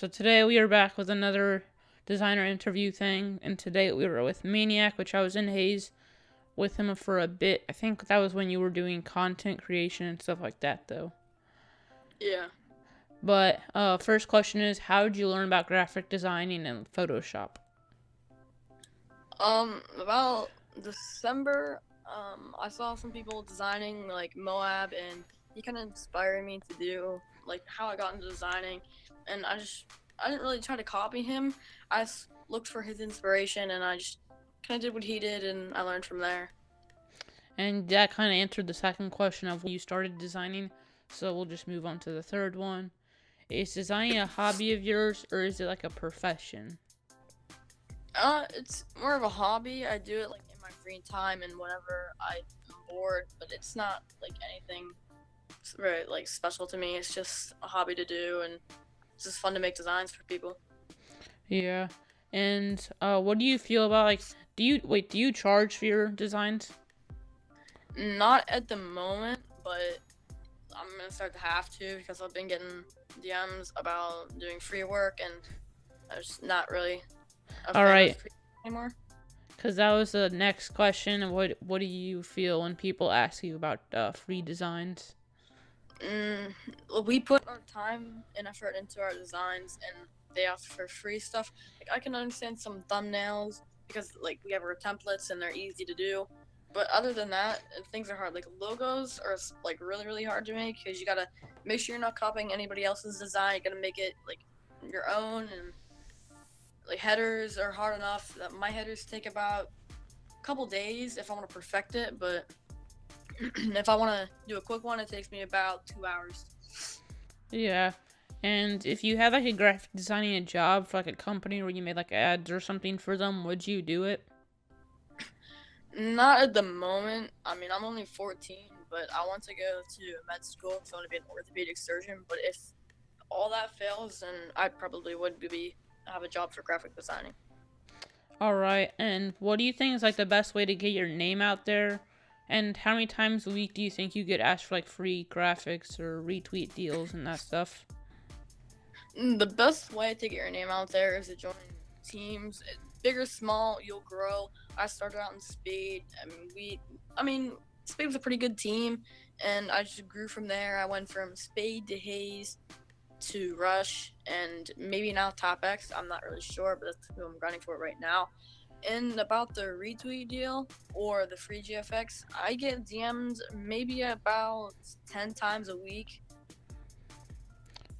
So today we are back with another designer interview thing, and today we were with Maniac, which I was in Hayes with him for a bit. I think that was when you were doing content creation and stuff like that, though. Yeah. But first question is, how did you learn about graphic designing and Photoshop? About December, I saw some people designing like Moab, and he kind of inspired me to do like how I got into designing, and I didn't really try to copy him. I looked for his inspiration, and I just kind of did what he did, and I learned from there. And that kind of answered the second question of when you started designing. So we'll just move on to the third one. Is designing a hobby of yours, or is it like a profession? It's more of a hobby. I do it like in my free time and whenever I'm bored, but it's not like anything very like special to me. It's just a hobby to do, and it's just fun to make designs for people. Yeah. And what do you feel about like? Do you charge for your designs? Not at the moment, but I'm gonna start to have to because I've been getting DMs about doing free work, and I'm just not really a All fan of right, free anymore. because that was the next question. What do you feel when people ask you about free designs? Mm, we put our time and effort into our designs, and they ask for free stuff. Like I can understand some thumbnails because like we have our templates and they're easy to do. But other than that, things are hard. Like logos are like really hard to make because you gotta make sure you're not copying anybody else's design. You gotta make it like your own, and like headers are hard enough. That my headers take about a couple days if I want to perfect it, but if I want to do a quick one, it takes me about 2 hours. Yeah. And if you had like a graphic designing a job for like a company where you made like ads or something for them, would you do it? Not at the moment. I mean, I'm only 14, but I want to go to med school because I want to be an orthopedic surgeon. But if all that fails, then I probably would be have a job for graphic designing. All right. And what do you think is like the best way to get your name out there? And how many times a week do you think you get asked for like free graphics or retweet deals and that stuff? The best way to get your name out there is to join teams, big or small. You'll grow. I started out in Speed. I mean, Speed was a pretty good team, and I just grew from there. I went from Spade to Hayes to Rush, and maybe now Top X. I'm not really sure, but that's who I'm grinding for right now. And about the retweet deal or the free GFX, I get DMs maybe about 10 times a week.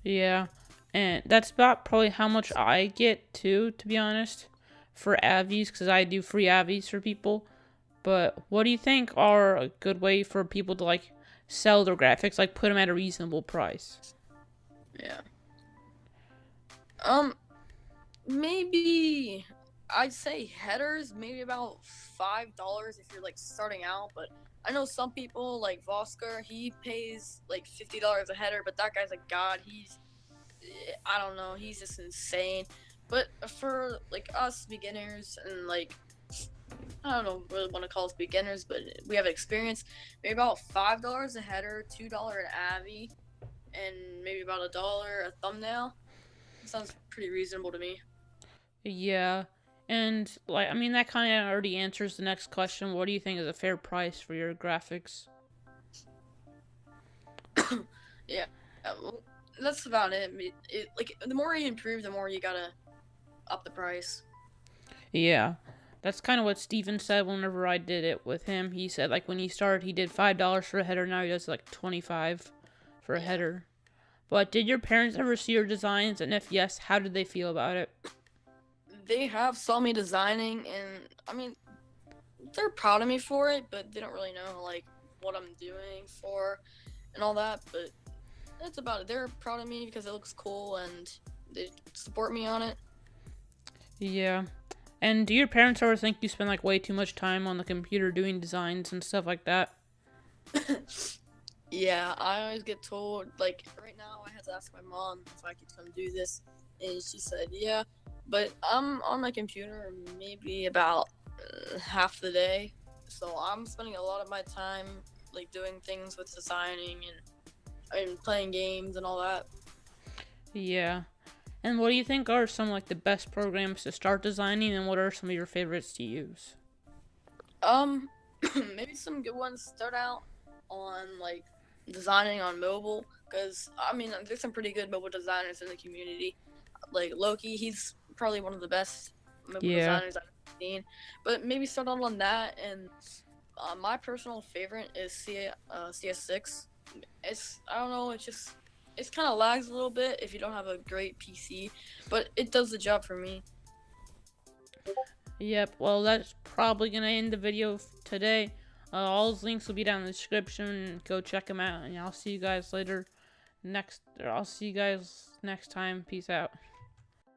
Yeah. And that's about probably how much I get too, to be honest, for Avies, because I do free Avies for people. But what do you think are a good way for people to like sell their graphics, like put them at a reasonable price? Yeah. Um, Maybe I'd say headers, maybe about $5 if you're like starting out. But I know some people like Vosker, he pays like $50 a header, but that guy's a god. I don't know, he's just insane. But for like us beginners and like I don't know really want to call us beginners, but we have experience. Maybe about $5 a header, $2 an Avi, and maybe about $1 a thumbnail. Sounds pretty reasonable to me. Yeah. And like I mean that kind of already answers the next question. What do you think is a fair price for your graphics? Yeah, well, that's about it. Like the more you improve, the more you gotta up the price. Yeah. That's kind of what Steven said whenever I did it with him. He said like when he started he did $5 for a header, now he does like 25 for a Yeah, header. But did your parents ever see your designs, and if yes, how did they feel about it? they have saw me designing, and I mean they're proud of me for it, but they don't really know like what I'm doing for and all that. But that's about it. They're proud of me because it looks cool, and they support me on it. Yeah. And do your parents ever think you spend like way too much time on the computer doing designs and stuff like that? Yeah, I always get told like right now I had to ask my mom if I could come do this, and she said yeah. But I'm on my computer maybe about half the day, so I'm spending a lot of my time like doing things with designing and playing games and all that. Yeah. And what do you think are some like the best programs to start designing, and what are some of your favorites to use? Maybe some good ones start out on like designing on mobile, because I mean there's some pretty good mobile designers in the community. Like Loki, he's probably one of the best mobile Yeah. designers I've seen. But maybe start out on that. And my personal favorite is CS6. I don't know, it's kind of lags a little bit if you don't have a great PC, but it does the job for me. Yep, well, that's probably going to end the video today. All those links will be down in the description. Go check them out, and I'll see you guys later. I'll see you guys next time. Peace out.